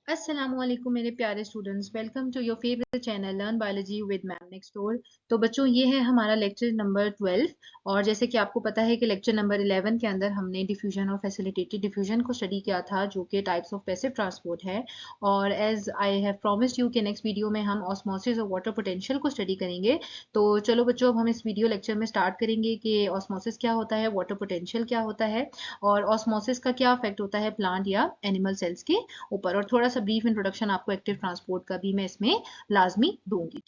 अस्सलामुअलैकुम मेरे प्यारे students, welcome to your favourite channel learn biology with ma'am next door. तो बच्चों, ये है हमारा लेक्चर नंबर 12। और जैसे कि आपको पता है कि लेक्चर नंबर 11 के अंदर हमने डिफ्यूजन और फैसिलिटेटेड डिफ्यूजन को स्टडी किया था, जो कि टाइप्स ऑफ पैसिव ट्रांसपोर्ट है। और as I have promised you कि नेक्स्ट वीडियो में हम ऑस्मोसिस और वाटर पोटेंशियल को स्टडी करेंगे। तो चलो बच्चों, अब हम इस वीडियो लेक्चर में स्टार्ट करेंगे कि ऑस्मोसिस क्या होता है, वाटर पोटेंशियल क्या होता है, और ऑस्मोसिस का क्या इफेक्ट होता है प्लांट या एनिमल सेल्स के ऊपर। और थोड़ा सा ब्रीफ इंट्रोडक्शन आपको एक्टिव ट्रांसपोर्ट का भी मैं इसमें लाजमी दूंगी।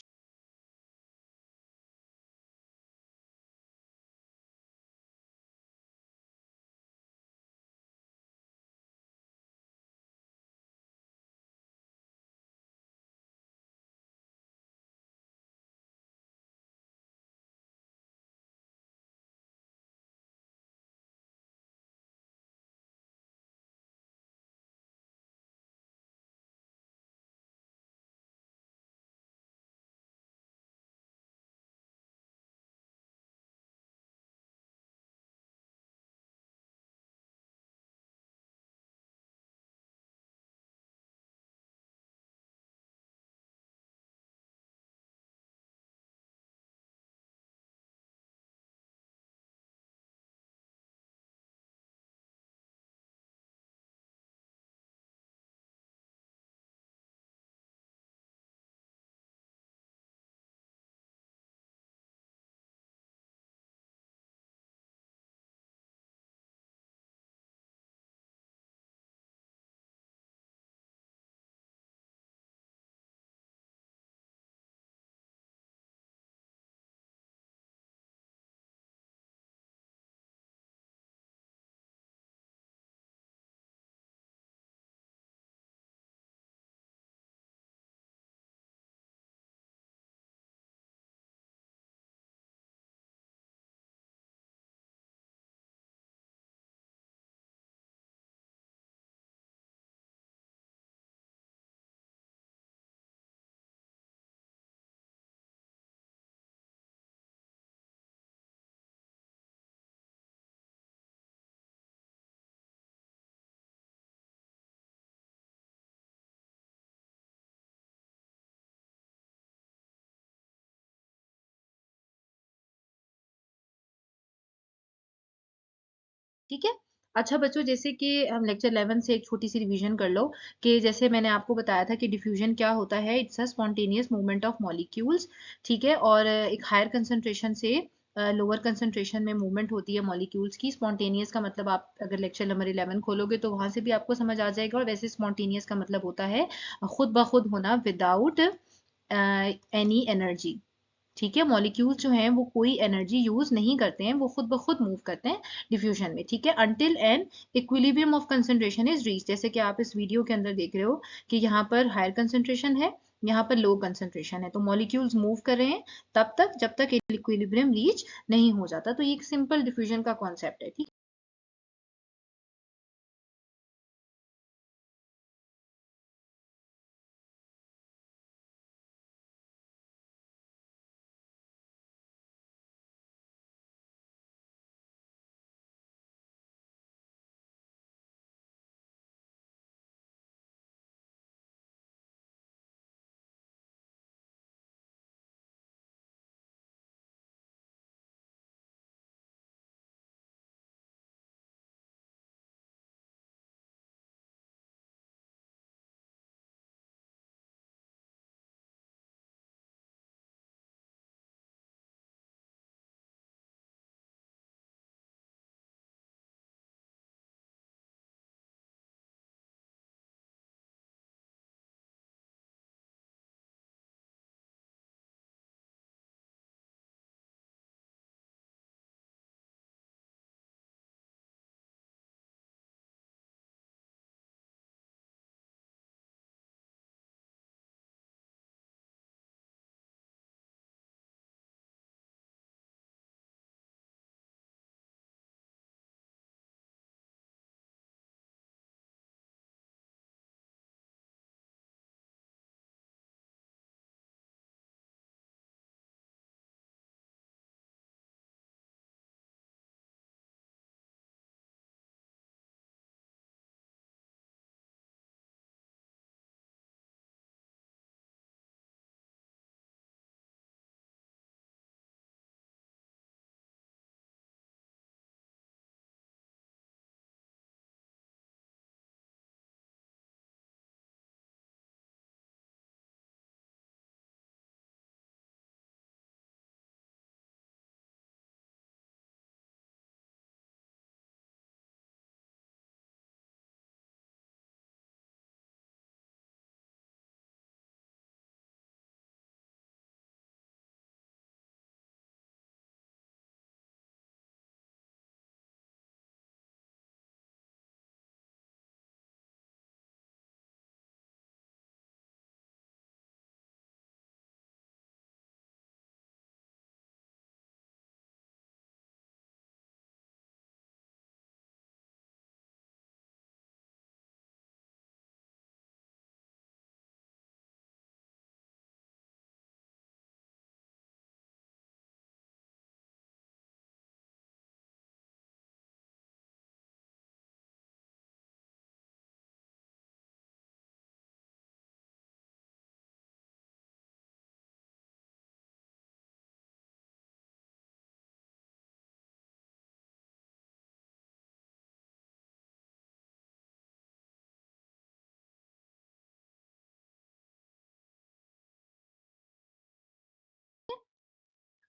ठीक है। अच्छा बच्चों, जैसे कि हम लेक्चर 11 से एक छोटी सी रिवीजन कर लो कि जैसे मैंने आपको बताया था कि डिफ्यूजन क्या होता है। It's a spontaneous movement of molecules. ठीक है। और एक हायर कंसंट्रेशन से लोअर कंसंट्रेशन में मूवमेंट होती है मॉलिक्यूल्स की। स्पॉन्टेनियस का मतलब आप अगर लेक्चर नंबर 11 खोलोगे तो वहां से भी आपको समझ आ जाएगा। और वैसे स्पॉन्टेनियस का मतलब होता है खुद ब खुद होना, विदाउट एनी एनर्जी। ठीक है। मॉलिक्यूल्स जो हैं वो कोई एनर्जी यूज नहीं करते हैं, वो खुद ब खुद मूव करते हैं डिफ्यूजन में। ठीक है। Until an equilibrium of concentration is reach, जैसे कि आप इस वीडियो के अंदर देख रहे हो कि यहाँ पर हायर कंसंट्रेशन है, यहाँ पर लो कंसंट्रेशन है, तो मॉलिक्यूल्स मूव कर रहे हैं तब तक जब तक इक्विलिब्रियम रीच नहीं हो जाता। तो ये एक सिंपल डिफ्यूजन का कॉन्सेप्ट है। ठीक है।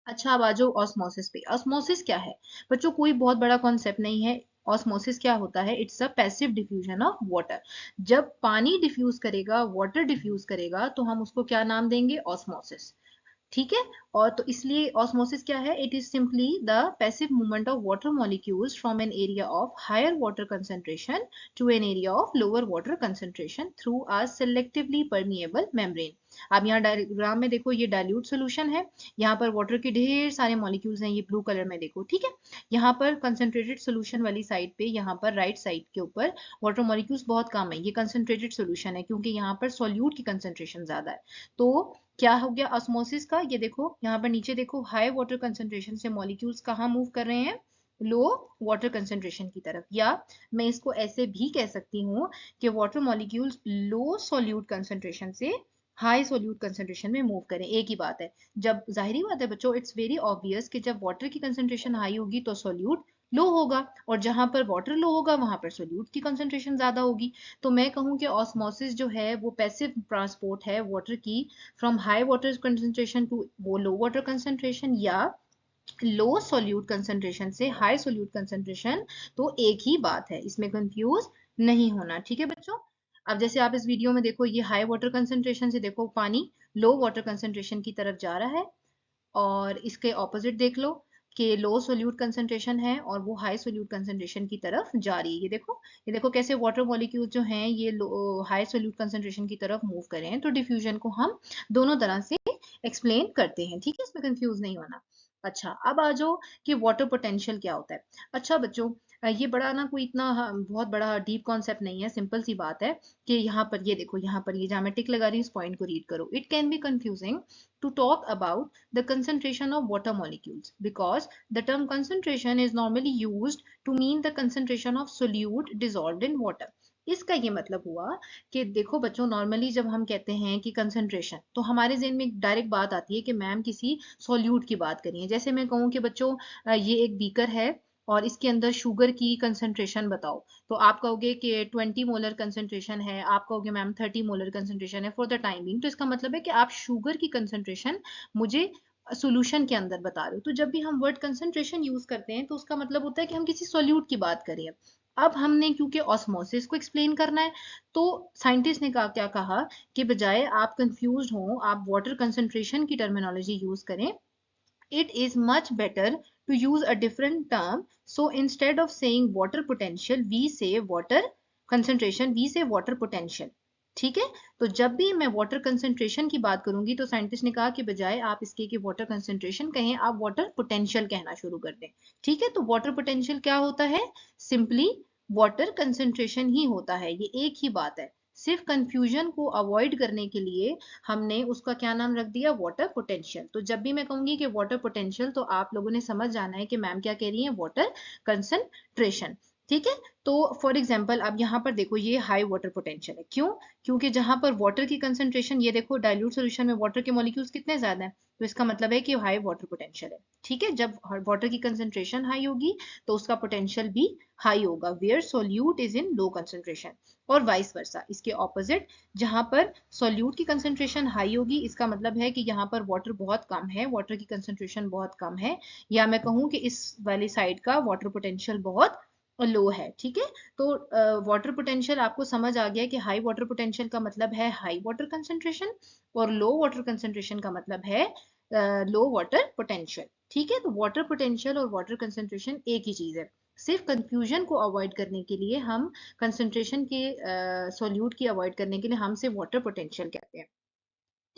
अच्छा, अब आ जाओ ऑस्मोसिस पे। ऑस्मोसिस क्या है बच्चों? कोई बहुत बड़ा कॉन्सेप्ट नहीं है। ऑस्मोसिस क्या होता है? It's a passive diffusion of water. जब पानी डिफ्यूज करेगा, वाटर डिफ्यूज करेगा, तो हम उसको क्या नाम देंगे? ऑस्मोसिस। ठीक है। और तो इसलिए ऑस्मोसिस क्या है? It is simply the passive movement of water molecules from an area of higher water concentration to an area of lower water concentration through a selectively permeable membrane. अब यहाँ डायग्राम में देखो, ये डाइल्यूट सोल्यूशन है। यहाँ पर water के ढेर सारे मॉलिक्यूल्स हैं, ये ब्लू कलर में देखो, ठीक है। यहाँ पर कंसंट्रेटेड सोल्यूशन वाली साइड पे, यहाँ पर राइट साइड के ऊपर वाटर मॉलिक्यूल्स बहुत कम है। ये कंसंट्रेटेड सोल्यूशन है क्योंकि यहाँ पर सोल्यूट की कंसंट्रेशन ज्यादा है। तो क्या हो गया ऑस्मोसिस का? ये देखो यहाँ पर नीचे देखो, हाई वाटर कंसंट्रेशन से मॉलिक्यूल्स कहाँ मूव कर रहे हैं? लो वाटर कंसंट्रेशन की तरफ। या मैं इसको ऐसे भी कह सकती हूँ कि वाटर मॉलिक्यूल्स लो सोल्यूट कंसंट्रेशन से हाई सोल्यूट कंसंट्रेशन में मूव करें, एक ही बात है। जब जाहिर बात है बच्चों, इट्स वेरी ऑब्वियस कि जब वाटर की कंसंट्रेशन हाई होगी तो सोल्यूट लो होगा, और जहां पर वाटर लो होगा वहां पर सोल्यूट की कंसंट्रेशन ज्यादा होगी। तो मैं कहूँ कि ऑस्मोसिस जो है वो पैसिव ट्रांसपोर्ट है वाटर की from high water concentration to वो लो वाटर कंसंट्रेशन, या लो सोल्यूट कंसंट्रेशन से हाई सोल्यूट कंसंट्रेशन। तो एक ही बात है, इसमें कंफ्यूज नहीं होना, ठीक है बच्चों। अब जैसे आप इस वीडियो में देखो, ये हाई वाटर कंसंट्रेशन से देखो पानी लो वाटर कंसंट्रेशन की तरफ जा रहा है, और इसके ऑपोजिट देख लो कि लो सोल्यूट कंसंट्रेशन है और वो हाई सोल्यूट कंसंट्रेशन की तरफ जा रही है। ये देखो कैसे वाटर मॉलिक्यूल जो हैं ये हाई सोल्यूट कंसंट्रेशन की तरफ मूव कर रहे हैं। तो डिफ्यूजन को हम दोनों तरह से एक्सप्लेन करते हैं, ठीक है, इसमें कंफ्यूज नहीं होना। अच्छा, अब आ जाओ कि वाटर पोटेंशियल क्या होता है। अच्छा बच्चों, ये बड़ा ना कोई इतना बहुत बड़ा डीप कॉन्सेप्ट नहीं है, सिंपल सी बात है कि यहाँ पर ये देखो, यहाँ पर ये जहाँ मैं टिक लगा रही हूँ, इस पॉइंट को रीड करो। It can be confusing to talk about the concentration of water molecules because the term concentration is normally used to mean the concentration of solute dissolved in water। इसका ये मतलब हुआ कि देखो बच्चों, नॉर्मली जब हम कहते हैं कि कंसंट्रेशन, तो हमारे ज़हन में डायरेक्ट बात आती है कि मैम किसी सॉल्यूट की बात करिए। जैसे मैं कहूँ कि बच्चों ये एक बीकर है और इसके अंदर शुगर की कंसंट्रेशन बताओ, तो आप कहोगे कि 20 मोलर कंसंट्रेशन है, आप कहोगे मैम 30 मोलर कंसंट्रेशन है फॉर द टाइम बिंग। तो इसका मतलब है कि आप शुगर की कंसंट्रेशन मुझे सॉल्यूशन के अंदर बता रहे हो। तो जब भी हम वर्ड कंसंट्रेशन यूज करते हैं तो उसका मतलब होता है कि हम किसी सॉल्यूट की बात करें। अब हमने क्योंकि ऑस्मोसिस को एक्सप्लेन करना है, तो साइंटिस्ट ने कहा, क्या कहा कि बजाय आप कंफ्यूज हो, आप वाटर कंसंट्रेशन की टर्मिनोलॉजी यूज करें। it is much better to use a different term. So instead of saying water potential, we say water concentration, we say water potential। ठीक है। तो जब भी मैं वाटर कंसंट्रेशन की बात करूंगी तो साइंटिस्ट ने कहा कि बजाय आप इसके कि वाटर कंसंट्रेशन कहें, आप वाटर पोटेंशियल कहना शुरू कर दें। ठीक है। तो वाटर पोटेंशियल क्या होता है? सिंपली वाटर कंसंट्रेशन ही होता है, ये एक ही बात है। सिर्फ कंफ्यूजन को अवॉइड करने के लिए हमने उसका क्या नाम रख दिया? Water potential. तो जब भी मैं कहूंगी कि वाटर पोटेंशियल, तो आप लोगों ने समझ जाना है कि मैम क्या कह रही है? Water concentration. ठीक है। तो फॉर एग्जाम्पल अब यहाँ पर देखो, ये हाई वाटर पोटेंशियल है। क्यों? क्योंकि जहां पर वाटर की कंसंट्रेशन, ये देखो डाइल्यूट सोल्यूशन में वाटर के मॉलिक्यूल्स कितने ज्यादा हैं, तो इसका मतलब है कि हाई वाटर पोटेंशियल है। ठीक है। जब वाटर की कंसंट्रेशन हाई होगी तो उसका पोटेंशियल भी हाई होगा, where solute is in low concentration. और वाइस वर्सा, इसके ऑपोजिट, जहां पर सॉल्यूट की कंसंट्रेशन हाई होगी, इसका मतलब है कि यहाँ पर वाटर बहुत कम है, वाटर की कंसंट्रेशन बहुत कम है, या मैं कहूँ कि इस वाली साइड का वाटर पोटेंशियल बहुत लो है। ठीक है। तो वाटर पोटेंशियल आपको समझ आ गया कि हाई वाटर पोटेंशियल का मतलब है हाई वाटर कंसंट्रेशन, और लो वाटर कंसंट्रेशन का मतलब है लो वाटर पोटेंशियल। ठीक है। तो वाटर पोटेंशियल और वाटर कंसंट्रेशन एक ही चीज है। सिर्फ कंफ्यूजन को अवॉइड करने के लिए हम कंसंट्रेशन के सॉल्यूट की अवॉइड करने के लिए हम से वाटर पोटेंशियल कहते हैं।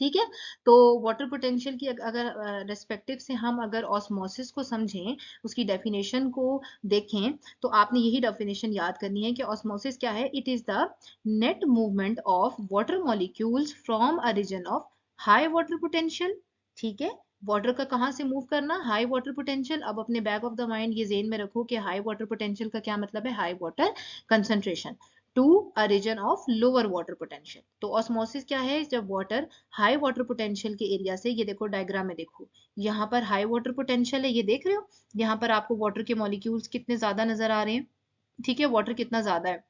ठीक है। तो वाटर पोटेंशियल की अगर रेस्पेक्टिव से हम अगर ऑस्मोसिस को समझें, उसकी डेफिनेशन को देखें, तो आपने यही डेफिनेशन याद करनी है कि ऑस्मोसिस क्या है? It is the net movement of water molecules from a region of high water potential. ठीक है। वाटर का कहाँ से मूव करना? High water potential. अब अपने बैक ऑफ द माइंड ये जेन में रखो कि हाई वाटर पोटेंशियल का क्या मतलब है? High water concentration to a region of lower water potential. तो ऑस्मोसिस क्या है? जब वाटर हाई वाटर पोटेंशियल के एरिया से, ये देखो डायग्राम में देखो, यहाँ पर हाई वाटर पोटेंशियल है, ये देख रहे हो, यहाँ पर आपको वाटर के मॉलिक्यूल्स कितने ज्यादा नजर आ रहे हैं। ठीक है। वाटर कितना ज्यादा है,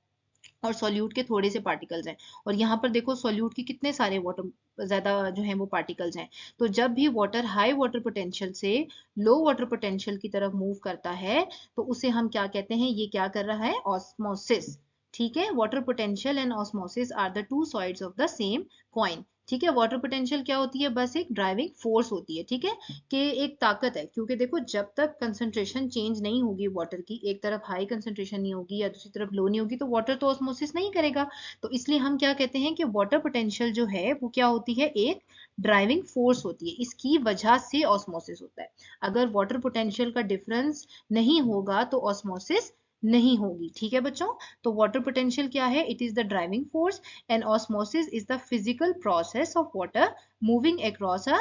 और सॉल्यूट के थोड़े से पार्टिकल्स हैं। और यहाँ पर देखो सॉल्यूट के कितने सारे वाटर ज्यादा जो है वो पार्टिकल्स हैं। तो जब भी वाटर हाई वाटर पोटेंशियल से लो वाटर पोटेंशियल की तरफ मूव करता है तो उसे हम क्या कहते हैं, ये क्या कर रहा है, ऑस्मोसिस। ठीक है, water potential and osmosis are the two sides of the same coin. ठीक है, वाटर पोटेंशियल क्या होती है, बस एक ड्राइविंग फोर्स होती है। ठीक है, कि एक ताकत है, क्योंकि देखो जब तक कंसंट्रेशन चेंज नहीं होगी वाटर की, एक तरफ हाई कंसंट्रेशन नहीं होगी या दूसरी तरफ लो नहीं होगी, तो वाटर तो ऑस्मोसिस नहीं करेगा। तो इसलिए हम क्या कहते हैं कि वाटर पोटेंशियल जो है वो क्या होती है, एक ड्राइविंग फोर्स होती है, इसकी वजह से ऑस्मोसिस होता है। अगर वाटर पोटेंशियल का डिफरेंस नहीं होगा तो ऑस्मोसिस नहीं होगी। ठीक है बच्चों, तो वाटर पोटेंशियल क्या है, it is the driving force and osmosis is the physical process of water moving across a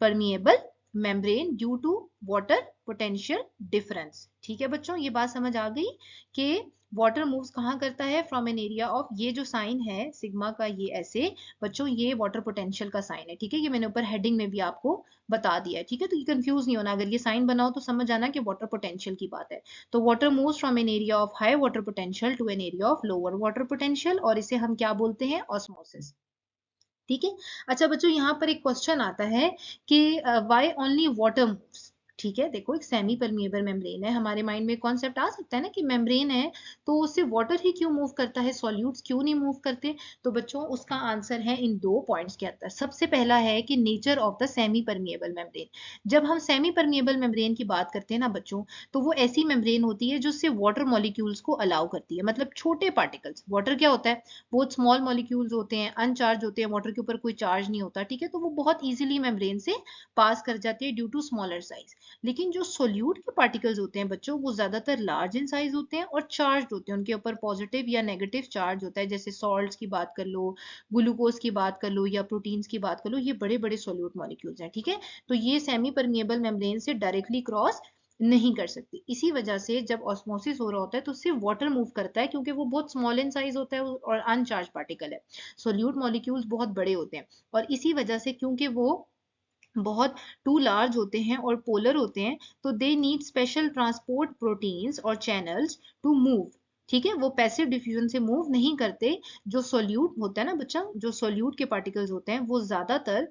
permeable membrane due to water potential difference। ठीक है बच्चों, ये बात समझ आ गई कि वाटर मूव्स कहाँ करता है, फ्रॉम एन एरिया ऑफ, ये जो साइन है सिग्मा का ये ऐसे, बच्चों ये वाटर पोटेंशियल का साइन है। ठीक है, ये मैंने ऊपर हेडिंग में भी आपको बता दिया है। ठीक है, तो ये कंफ्यूज नहीं होना, अगर ये साइन बनाओ तो समझ आना कि वाटर पोटेंशियल की बात है। तो water moves from an area of high water potential to an area of lower water potential, और इसे हम क्या बोलते हैं, ऑस्मोसिस। ठीक है। अच्छा बच्चों, यहाँ पर एक क्वेश्चन आता है कि व्हाई ओनली वाटर मूव्स। ठीक है, देखो एक सेमी परमिएबल मेम्ब्रेन है, हमारे माइंड में कॉन्सेप्ट आ सकता है ना कि मेम्ब्रेन है तो उससे वाटर ही क्यों मूव करता है, सॉल्यूट्स क्यों नहीं मूव करते। तो बच्चों उसका आंसर है इन दो पॉइंट्स के अंदर। सबसे पहला है कि nature of the semi permeable membrane. जब हम सेमी परमिएबल मेम्ब्रेन की बात करते हैं ना बच्चों, तो वो ऐसी मेम्ब्रेन होती है जो सिर्फ वाटर मॉलिक्यूल्स को अलाउ करती है, मतलब छोटे पार्टिकल्स। वाटर क्या होता है, बहुत स्मॉल मॉलिक्यूल्स होते हैं, अनचार्ज होते हैं, वाटर के ऊपर कोई चार्ज नहीं होता। ठीक है, तो वो बहुत इजीली मेम्ब्रेन से पास कर जाते हैं ड्यू टू स्मॉलर साइज। लेकिन जो सोल्यूट के पार्टिकल्स होते हैं बच्चों, वो ज्यादातर लार्ज इन साइज होते हैं और चार्ज होते हैं, उनके ऊपर पॉजिटिव या नेगेटिव चार्ज होता है। जैसे सॉल्ट्स की बात कर लो, ग्लूकोज की बात कर लो या प्रोटीन्स की बात कर लो, ये बड़े बड़े सोल्यूट मॉलिक्यूल्स हैं। ठीक है, तो ये सेमी परमिएबल मेम्ब्रेन से डायरेक्टली क्रॉस नहीं कर सकती। इसी वजह से जब ऑस्मोसिस हो रहा होता है तो सिर्फ वाटर मूव करता है, क्योंकि वो बहुत स्मॉल इन साइज होता है और अनचार्ज पार्टिकल है। सोल्यूट मॉलिक्यूल्स बहुत बड़े होते हैं, और इसी वजह से क्योंकि वो बहुत टू लार्ज होते हैं और पोलर होते हैं, तो they need special transport proteins और चैनल्स टू मूव। ठीक है, वो पैसिव डिफ्यूजन से मूव नहीं करते। जो सोल्यूट होता है ना बच्चा, जो सोल्यूट के पार्टिकल्स होते हैं वो ज्यादातर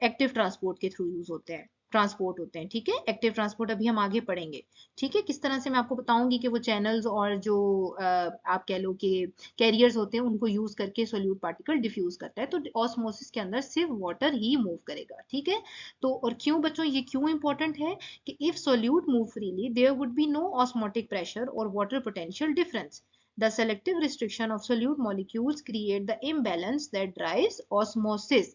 एक्टिव ट्रांसपोर्ट के थ्रू यूज होते हैं, ट्रांसपोर्ट होते हैं। ठीक है, एक्टिव ट्रांसपोर्ट अभी हम आगे पढ़ेंगे। ठीक है, किस तरह से मैं आपको बताऊंगी कि वो चैनल्स और जो आप कह लो कि कैरियर्स होते हैं उनको यूज करके सोल्यूट पार्टिकल डिफ्यूज करता है। तो ऑस्मोसिस के अंदर सिर्फ वाटर ही मूव करेगा। ठीक है, तो और क्यों बच्चों ये क्यों इंपॉर्टेंट है कि if solute move freely there would be no osmotic pressure और water potential difference. The selective restriction of solute molecules create the imbalance that drives osmosis।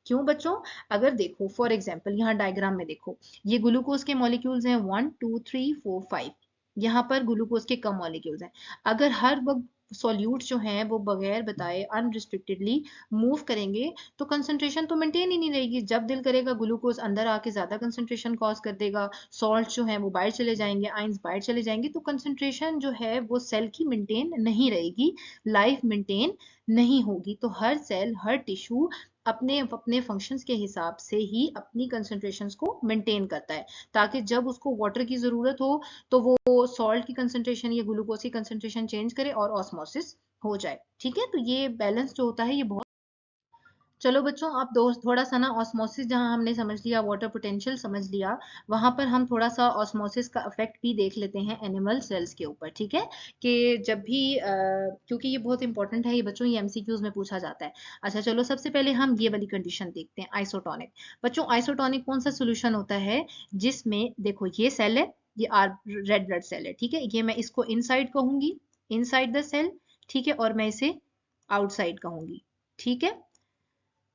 क्यों बच्चों, अगर देखो फॉर एग्जाम्पल यहाँ डायग्राम में देखो, ये ग्लूकोज के मॉलिक्यूल्स हैं 1 2 3 4 5। यहाँ पर ग्लूकोज के कम मॉलिक्यूल्स हैं। अगर हर वक्त सॉल्यूट्स जो हैं वो बगैर बताए अनरिस्ट्रिक्टेडली मूव करेंगे तो कंसंट्रेशन तो मेंटेन ही नहीं रहेगी। जब दिल करेगा ग्लूकोज अंदर आके ज्यादा कंसंट्रेशन कॉज कर देगा, सॉल्ट जो है वो बाहर चले जाएंगे, आइंस बाहर चले जाएंगे, तो कंसंट्रेशन जो है वो सेल की मेंटेन नहीं रहेगी, लाइफ मेंटेन नहीं होगी। तो हर सेल हर टिश्यू अपने अपने फंक्शंस के हिसाब से ही अपनी कंसंट्रेशंस को मेंटेन करता है, ताकि जब उसको वाटर की जरूरत हो तो वो सॉल्ट की कंसंट्रेशन या ग्लूकोज की कंसंट्रेशन चेंज करे और ऑस्मोसिस हो जाए। ठीक है, तो ये बैलेंस जो होता है ये बहुत। चलो बच्चों, आप दोस्त थोड़ा सा ना ऑस्मोसिस जहां हमने समझ लिया, वाटर पोटेंशियल समझ लिया, वहां पर हम थोड़ा सा ऑस्मोसिस का इफेक्ट भी देख लेते हैं एनिमल सेल्स के ऊपर। ठीक है, कि जब भी क्योंकि ये बहुत इंपॉर्टेंट है ये बच्चों, ये एमसीक्यूज में पूछा जाता है। अच्छा चलो, सबसे पहले हम ये वाली कंडीशन देखते हैं, आइसोटोनिक। बच्चों आइसोटोनिक कौन सा सोल्यूशन होता है, जिसमें देखो ये सेल है, ये आर रेड ब्लड सेल है। ठीक है, ये मैं इसको इनसाइड कहूंगी, इनसाइड द सेल। ठीक है, और मैं इसे आउटसाइड कहूंगी। ठीक है,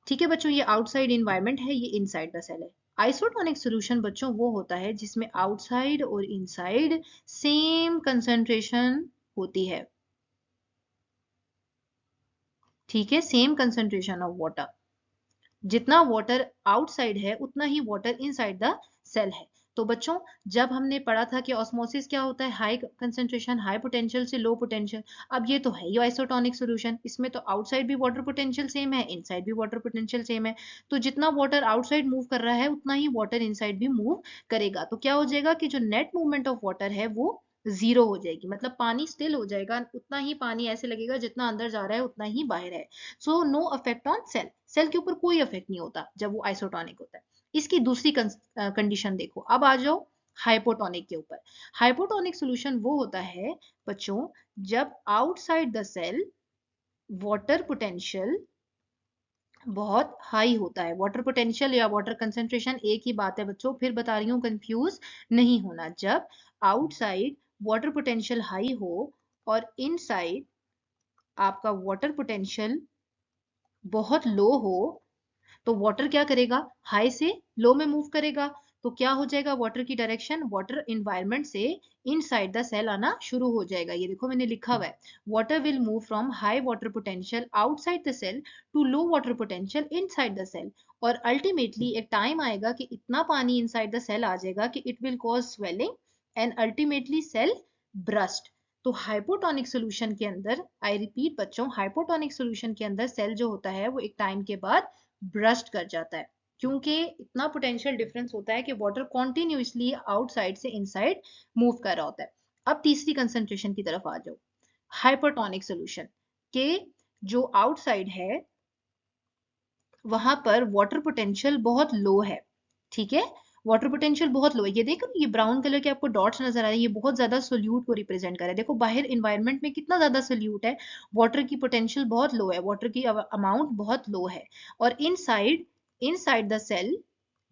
ठीक है बच्चों, ये आउटसाइड इन्वायरमेंट है, ये इनसाइड द सेल है। आइसोटोनिक सॉल्यूशन बच्चों वो होता है जिसमें आउटसाइड और इनसाइड सेम कंसंट्रेशन होती है। ठीक है, सेम कंसंट्रेशन ऑफ वाटर, जितना वाटर आउटसाइड है उतना ही वाटर इनसाइड द सेल है। तो बच्चों जब हमने पढ़ा था कि ऑस्मोसिस क्या होता है, हाई कंसंट्रेशन हाई पोटेंशियल से लो पोटेंशियल। अब ये तो है ही आइसोटोनिक सॉल्यूशन, इसमें तो आउटसाइड भी वाटर पोटेंशियल सेम है, इनसाइड भी वाटर पोटेंशियल सेम है। तो जितना वाटर आउटसाइड मूव कर रहा है उतना ही वाटर इनसाइड भी मूव करेगा। तो क्या हो जाएगा कि जो नेट मूवमेंट ऑफ वाटर है वो जीरो हो जाएगी, मतलब पानी स्टिल हो जाएगा, उतना ही पानी ऐसे लगेगा जितना अंदर जा रहा है उतना ही बाहर है। So no affect on cell, cell के ऊपर कोई इफेक्ट नहीं होता जब वो आइसोटोनिक होता है। इसकी दूसरी कंडीशन देखो, अब आ जाओ हाइपोटोनिक के ऊपर। हाइपोटोनिक सोल्यूशन वो होता है बच्चों जब outside the cell water potential बहुत हाई होता है। वाटर पोटेंशियल या वाटर कंसेंट्रेशन एक ही बात है बच्चों, फिर बता रही हूँ, कंफ्यूज नहीं होना। जब आउटसाइड वाटर पोटेंशियल हाई हो और इनसाइड आपका वाटर पोटेंशियल बहुत लो हो, तो वाटर क्या करेगा, हाई से लो में मूव करेगा। तो क्या हो जाएगा, वाटर की डायरेक्शन वाटर इन्वायरमेंट से इनसाइड द सेल आना शुरू हो जाएगा। ये देखो मैंने लिखा हुआ है, water will move from high water potential outside the cell to low water potential inside the cell. और अल्टीमेटली एक टाइम आएगा कि इतना पानी इनसाइड द सेल आ जाएगा कि it will cause swelling and ultimately cell burst. तो हाइपोटोनिक सोल्यूशन के अंदर, आई रिपीट बच्चों, हाइपोटोनिक सोल्यूशन के अंदर सेल जो होता है वो एक टाइम के बाद ब्रस्ट कर जाता है, क्योंकि इतना पोटेंशियल डिफरेंस होता है कि वाटर कॉन्टिन्यूसली आउटसाइड से इनसाइड मूव कर रहा होता है। अब तीसरी कंसंट्रेशन की तरफ आ जाओ, हाइपरटोनिक सोल्यूशन के जो आउटसाइड है वहां पर वाटर पोटेंशियल बहुत लो है। ठीक है, वाटर पोटेंशियल बहुत लो है। ये देखो ये ब्राउन कलर के आपको डॉट्स नजर आ रहे हैं, ये बहुत ज्यादा सोल्यूट को रिप्रेजेंट कर रहा है। देखो बाहर इन्वायरमेंट में कितना ज्यादा सोल्यूट है, वाटर की पोटेंशियल बहुत लो है, वाटर की अमाउंट बहुत लो है। और inside inside the cell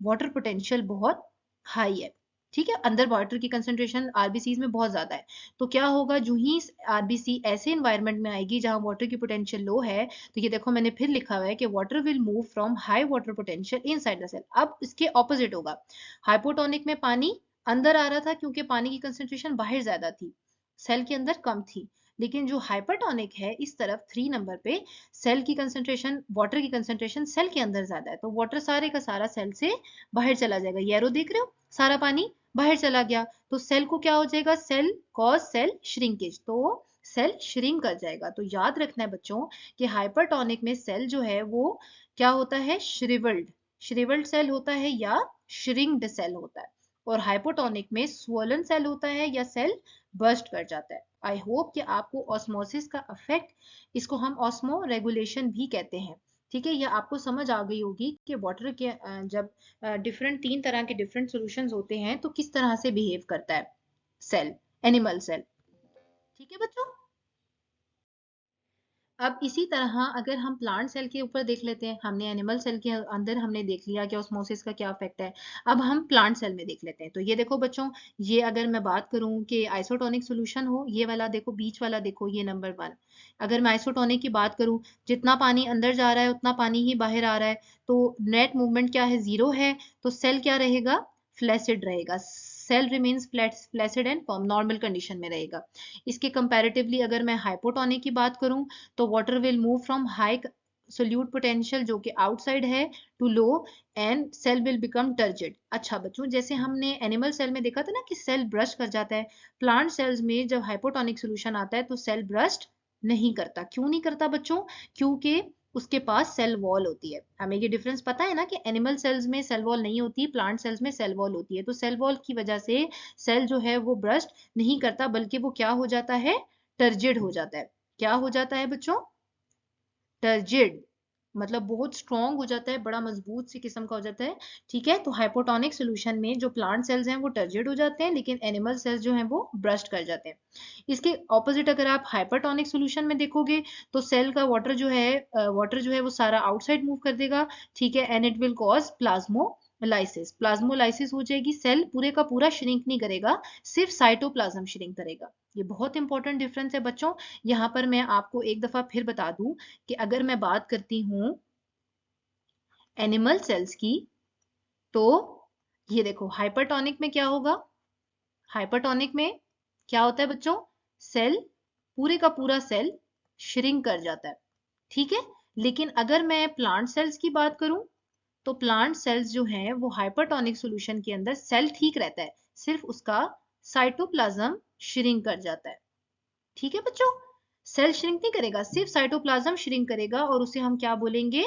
water potential बहुत हाई है। ठीक है, अंदर वाटर की कंसेंट्रेशन आरबीसीज में बहुत ज्यादा है। तो क्या होगा, जो ही आरबीसी ऐसे इन्वायरमेंट में आएगी जहां वाटर की पोटेंशियल लो है, तो ये देखो मैंने फिर लिखा हुआ है कि water will move from high water potential inside the cell. अब इसके ऑपोजिट होगा, हाइपोटोनिक में पानी अंदर आ रहा था क्योंकि पानी की कंसेंट्रेशन बाहर ज्यादा थी, सेल के अंदर कम थी। लेकिन जो हाइपरटोनिक है इस तरफ 3 नंबर पे, सेल की कंसेंट्रेशन, वाटर की कंसेंट्रेशन सेल के अंदर ज्यादा है, तो वाटर सारे का सारा सेल से बाहर चला जाएगा। ये एरो देख रहे हो, सारा पानी बाहर चला गया। तो सेल को क्या हो जाएगा, सेल कॉज सेल श्रिंकेज, तो सेल श्रिंक कर जाएगा। तो याद रखना है बच्चों कि हाइपरटोनिक में सेल जो है वो क्या होता है, श्रिवल्ड, श्रिवल्ड सेल होता है या श्रिंक्ड सेल होता है। और हाइपोटोनिक में स्वोलन सेल होता है या सेल बर्स्ट कर जाता है। आई होप कि आपको ऑस्मोसिस का इफेक्ट, इसको हम ऑस्मो रेगुलेशन भी कहते हैं, ठीक है, ये आपको समझ आ गई होगी कि वाटर के जब डिफरेंट 3 तरह के डिफरेंट सॉल्यूशंस होते हैं तो किस तरह से बिहेव करता है सेल, एनिमल सेल। ठीक है बच्चों, अब इसी तरह अगर हम प्लांट सेल के ऊपर देख लेते हैं, हमने एनिमल सेल के अंदर हमने देख लिया कि ऑस्मोसिस का क्या इफेक्ट है। अब हम प्लांट सेल में देख लेते हैं। तो ये देखो बच्चों, ये अगर मैं बात करूं कि आइसोटोनिक सॉल्यूशन हो, ये वाला देखो, बीच वाला देखो, ये नंबर 1। अगर मैं आइसोटोनिक की बात करूं, जितना पानी अंदर जा रहा है उतना पानी ही बाहर आ रहा है, तो नेट मूवमेंट क्या है, जीरो है। तो सेल क्या रहेगा, फ्लैसिड रहेगा, cell remains flaccid and normal condition में रहेगा। इसके कंपैरेटिवली अगर मैं हाइपोटोनिक की बात करूं, तो water will move from high solute potential जो कि आउटसाइड है to low and cell will become turgid. अच्छा बच्चों, जैसे हमने एनिमल सेल में देखा था ना कि सेल ब्रश कर जाता है, प्लांट सेल्स में जब हाइपोटोनिक सोल्यूशन आता है तो सेल ब्रस्ट नहीं करता। क्यों नहीं करता बच्चों, क्योंकि उसके पास सेल वॉल होती है। हमें ये डिफरेंस पता है ना कि एनिमल सेल्स में सेल वॉल नहीं होती, प्लांट सेल्स में सेल वॉल होती है। तो सेल वॉल की वजह से सेल जो है वो ब्रस्ट नहीं करता, बल्कि वो क्या हो जाता है, टर्जिड हो जाता है। क्या हो जाता है बच्चों, टर्जिड, मतलब बहुत स्ट्रॉन्ग हो जाता है, बड़ा मजबूत सी किस्म का हो जाता है। ठीक है, तो हाइपोटोनिक सोल्यूशन में जो प्लांट सेल्स हैं वो टर्जिड हो जाते हैं, लेकिन एनिमल सेल्स जो हैं वो ब्रस्ट कर जाते हैं। इसके ऑपोजिट अगर आप हाइपरटोनिक सोल्यूशन में देखोगे, तो सेल का वाटर जो है वो सारा आउटसाइड मूव कर देगा। ठीक है, and it will cause plasmolysis, plasmolysis हो जाएगी, सेल पूरे का पूरा श्रिंक नहीं करेगा, सिर्फ साइटोप्लाज्म श्रिंक करेगा। ये बहुत इंपॉर्टेंट डिफरेंस है बच्चों। यहाँ पर मैं आपको एक दफा फिर बता दूं कि अगर मैं बात करती हूं एनिमल सेल्स की, तो ये देखो हाइपरटोनिक में क्या होगा, हाइपरटोनिक में क्या होता है बच्चों, सेल पूरे का पूरा सेल श्रिंक कर जाता है। ठीक है, लेकिन अगर मैं प्लांट सेल्स की बात करूं, तो प्लांट सेल्स जो हैं वो हाइपरटोनिक सॉल्यूशन के अंदर सेल ठीक रहता है, सिर्फ उसका साइटोप्लाज्म श्रिंक कर जाता है। ठीक है बच्चों, सेल श्रिंक नहीं करेगा, सिर्फ साइटोप्लाज्म श्रिंक करेगा और उसे हम क्या बोलेंगे,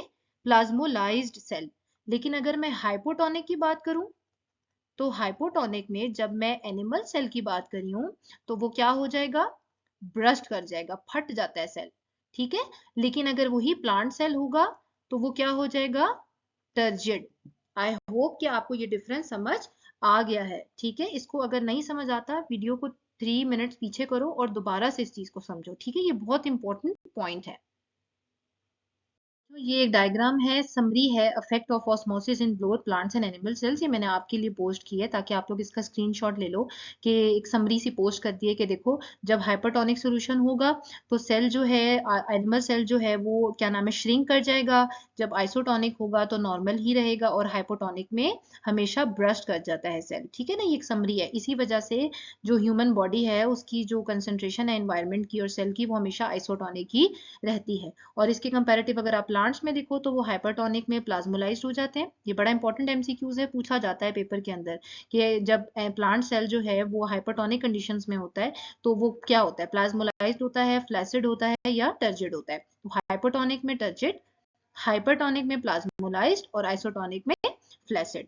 प्लाज्मोलाइज्ड सेल। लेकिन अगर मैं हाइपोटोनिक की बात करूं, तो हाइपोटोनिक में जब मैं एनिमल सेल की बात करी हूँ तो वो क्या हो जाएगा, ब्रस्ट कर जाएगा, फट जाता है सेल, ठीक है। लेकिन अगर वही प्लांट सेल होगा तो वो क्या हो जाएगा, टर्जिड। आई होप कि आपको ये डिफरेंस समझ आ गया है, ठीक है। इसको अगर नहीं समझ आता, वीडियो को 3 मिनट पीछे करो और दोबारा से इस चीज को समझो, ठीक है। ये बहुत इंपॉर्टेंट पॉइंट है। तो ये एक डायग्राम है, समरी है, effect of osmosis in growth plants and animal cells. ये मैंने आपके लिए पोस्ट की है ताकि आप लोग इसका स्क्रीनशॉट ले लो, कि एक समरी सी पोस्ट कर दी है कि देखो, जब हाइपरटोनिक सॉल्यूशन होगा तो सेल जो है, एनिमल सेल जो है वो क्या नाम है, श्रिंक कर जाएगा। जब आइसोटोनिक होगा तो नॉर्मल ही रहेगा, और हाइपोटोनिक में हमेशा ब्रस्ट कर जाता है सेल, ठीक है ना। ये एक समरी है। इसी वजह से जो ह्यूमन बॉडी है उसकी जो कंसेंट्रेशन है एनवायरनमेंट की और सेल की, वो हमेशा आइसोटोनिक ही रहती है। और इसके कंपैरेटिव अगर आप प्लांट्स में देखो तो वो हाइपरटोनिक में प्लाज्मोलाइज्ड हो जाते हैं। ये बड़ा इंपॉर्टेंट एमसीक्यूज है, पूछा जाता है पेपर के अंदर, कि जब प्लांट सेल जो है वो हाइपरटोनिक कंडीशंस में होता है तो वो क्या होता है, प्लाज्मोलाइज्ड होता है, फ्लैसिड होता है, या टर्जिड होता है। तो हाइपरटोनिक में टर्जिड, हाइपरटोनिक में प्लाज्मोलाइज्ड, और आइसोटोनिक में फ्लैसिड।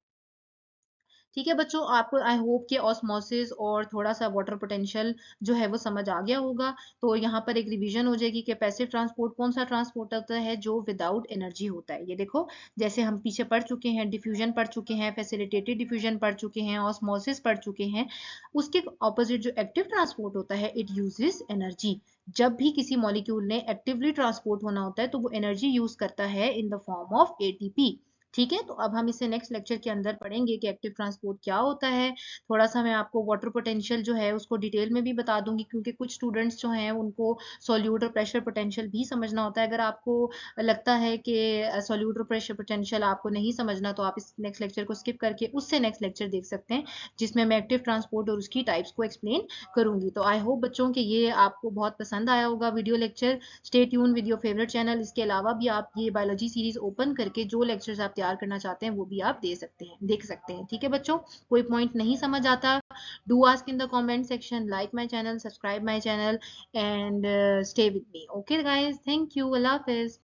ठीक है बच्चों, आपको आई होप कि ऑस्मोसिस और थोड़ा सा वाटर पोटेंशियल जो है वो समझ आ गया होगा। तो यहाँ पर एक रिवीजन हो जाएगी कि पैसिव ट्रांसपोर्ट कौन सा ट्रांसपोर्ट होता है, जो विदाउट एनर्जी होता है। ये देखो, जैसे हम पीछे पढ़ चुके हैं, डिफ्यूजन पढ़ चुके हैं, फैसिलिटेटेड डिफ्यूजन पढ़ चुके हैं, ऑस्मोसिस पढ़ चुके हैं। उसके ऑपोजिट जो एक्टिव ट्रांसपोर्ट होता है, इट यूजेस एनर्जी। जब भी किसी मॉलिक्यूल ने एक्टिवली ट्रांसपोर्ट होना होता है तो वो एनर्जी यूज करता है in the form of ATP. ठीक है, तो अब हम इसे नेक्स्ट लेक्चर के अंदर पढ़ेंगे कि एक्टिव ट्रांसपोर्ट क्या होता है। थोड़ा सा मैं आपको वाटर पोटेंशियल जो है उसको डिटेल में भी बता दूंगी, क्योंकि कुछ स्टूडेंट्स जो हैं उनको सॉल्यूट और प्रेशर पोटेंशियल भी समझना होता है। अगर आपको लगता है कि सॉल्यूट और प्रेशर पोटेंशियल आपको नहीं समझना, तो आप इस नेक्स्ट लेक्चर को स्किप करके उससे नेक्स्ट लेक्चर देख सकते हैं, जिसमें मैं एक्टिव ट्रांसपोर्ट और उसकी टाइप्स को एक्सप्लेन करूंगी। तो आई होप बच्चों कि ये आपको बहुत पसंद आया होगा video lecture. Stay tune with your favourite channel. इसके अलावा भी आप ये बायोलॉजी सीरीज ओपन करके जो लेक्चर्स आप तैयार करना चाहते हैं वो भी आप देख सकते हैं, ठीक है बच्चों। कोई पॉइंट नहीं समझ आता, do ask in the comment section, like my channel, subscribe my channel, and stay with me. Okay guys, thank you, Allah Hafiz.